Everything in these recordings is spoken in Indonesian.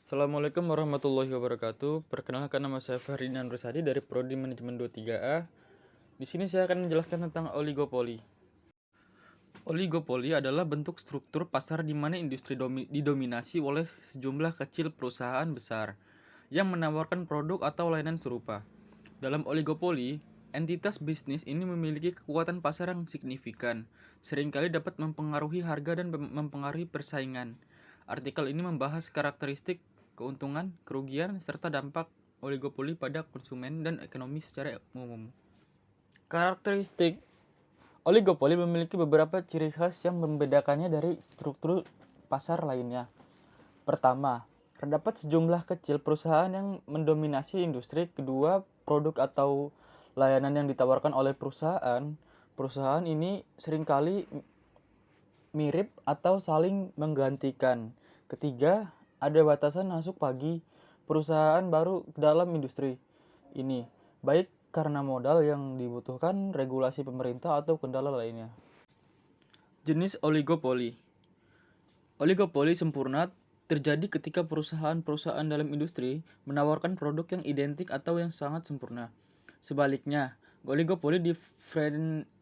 Assalamualaikum warahmatullahi wabarakatuh. Perkenalkan, nama saya Ferdinand Rusadi dari Prodi Manajemen 23A. Di sini saya akan menjelaskan tentang oligopoli. Oligopoli adalah bentuk struktur pasar di mana industri didominasi oleh sejumlah kecil perusahaan besar yang menawarkan produk atau layanan serupa. Dalam oligopoli, entitas bisnis ini memiliki kekuatan pasar yang signifikan, seringkali dapat mempengaruhi harga dan mempengaruhi persaingan. Artikel ini membahas karakteristik, keuntungan, kerugian, serta dampak oligopoli pada konsumen dan ekonomi secara umum. Karakteristik oligopoli memiliki beberapa ciri khas yang membedakannya dari struktur pasar lainnya. Pertama, terdapat sejumlah kecil perusahaan yang mendominasi industri. Kedua, produk atau layanan yang ditawarkan oleh perusahaan ini seringkali mirip atau saling menggantikan. Ketiga, ada batasan masuk bagi perusahaan baru ke dalam industri ini, baik karena modal yang dibutuhkan, regulasi pemerintah, atau kendala lainnya. Jenis oligopoli. Oligopoli sempurna terjadi ketika perusahaan-perusahaan dalam industri menawarkan produk yang identik atau yang sangat sempurna. Sebaliknya, oligopoli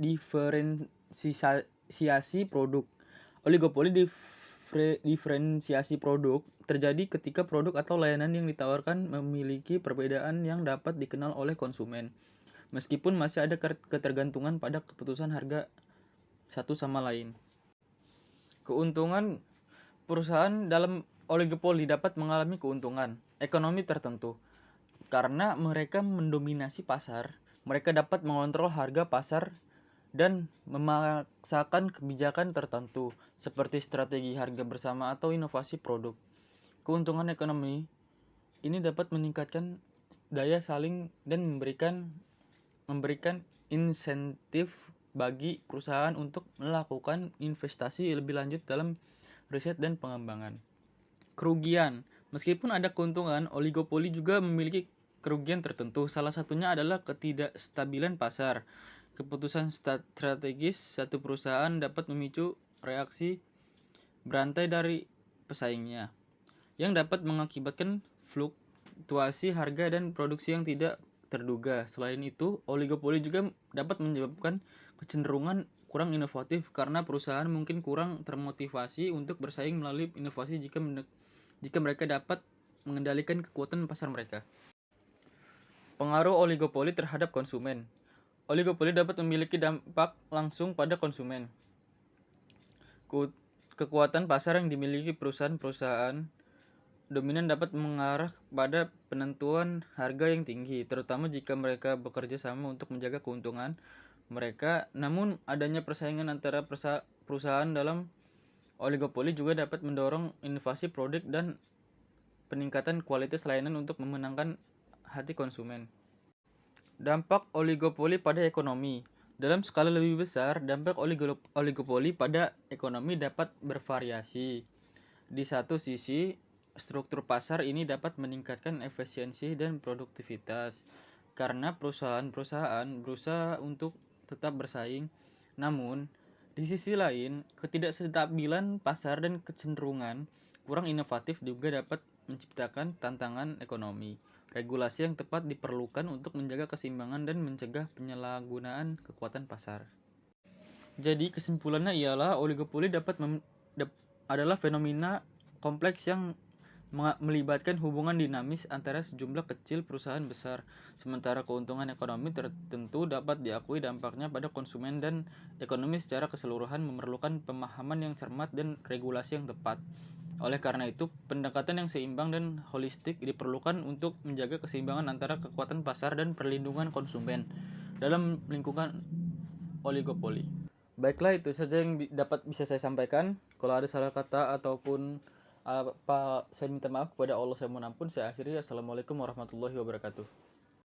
diferensiasi produk. Oligopoli diferensiasi produk terjadi ketika produk atau layanan yang ditawarkan memiliki perbedaan yang dapat dikenal oleh konsumen, meskipun masih ada ketergantungan pada keputusan harga satu sama lain. Keuntungan perusahaan dalam oligopoli dapat mengalami keuntungan ekonomi tertentu. Karena mereka mendominasi pasar, mereka dapat mengontrol harga pasar dan memaksakan kebijakan tertentu, seperti strategi harga bersama atau inovasi produk. Keuntungan ekonomi ini dapat meningkatkan daya saing dan memberikan insentif bagi perusahaan untuk melakukan investasi lebih lanjut dalam riset dan pengembangan. Kerugian. Meskipun ada keuntungan, oligopoli juga memiliki kerugian tertentu. Salah satunya adalah ketidakstabilan pasar. Keputusan strategis satu perusahaan dapat memicu reaksi berantai dari pesaingnya, yang dapat mengakibatkan fluktuasi harga dan produksi yang tidak terduga. Selain itu, oligopoli juga dapat menyebabkan kecenderungan kurang inovatif karena perusahaan mungkin kurang termotivasi untuk bersaing melalui inovasi jika mereka dapat mengendalikan kekuatan pasar mereka. Pengaruh oligopoli terhadap konsumen. Oligopoli dapat memiliki dampak langsung pada konsumen. Kekuatan pasar yang dimiliki perusahaan-perusahaan dominan dapat mengarah pada penentuan harga yang tinggi, terutama jika mereka bekerja sama untuk menjaga keuntungan mereka. Namun, adanya persaingan antara perusahaan dalam oligopoli juga dapat mendorong inovasi produk dan peningkatan kualitas layanan untuk memenangkan hati konsumen. Dampak oligopoli pada ekonomi. Dalam skala lebih besar, dampak oligopoli pada ekonomi dapat bervariasi. Di satu sisi, struktur pasar ini dapat meningkatkan efisiensi dan produktivitas karena perusahaan-perusahaan berusaha untuk tetap bersaing. Namun, di sisi lain, ketidakstabilan pasar dan kecenderungan kurang inovatif juga dapat menciptakan tantangan ekonomi. Regulasi yang tepat diperlukan untuk menjaga keseimbangan dan mencegah penyalahgunaan kekuatan pasar. Jadi kesimpulannya ialah oligopoli adalah fenomena kompleks yang melibatkan hubungan dinamis antara sejumlah kecil perusahaan besar. Sementara keuntungan ekonomi tertentu dapat diakui, dampaknya pada konsumen dan ekonomi secara keseluruhan memerlukan pemahaman yang cermat dan regulasi yang tepat. Oleh karena itu, pendekatan yang seimbang dan holistik diperlukan untuk menjaga keseimbangan antara kekuatan pasar dan perlindungan konsumen dalam lingkungan oligopoli. Baiklah, itu saja yang dapat bisa saya sampaikan. Kalau ada salah kata ataupun apa, saya minta maaf kepada Allah, saya mohon ampun. Saya akhiri. Assalamualaikum warahmatullahi wabarakatuh.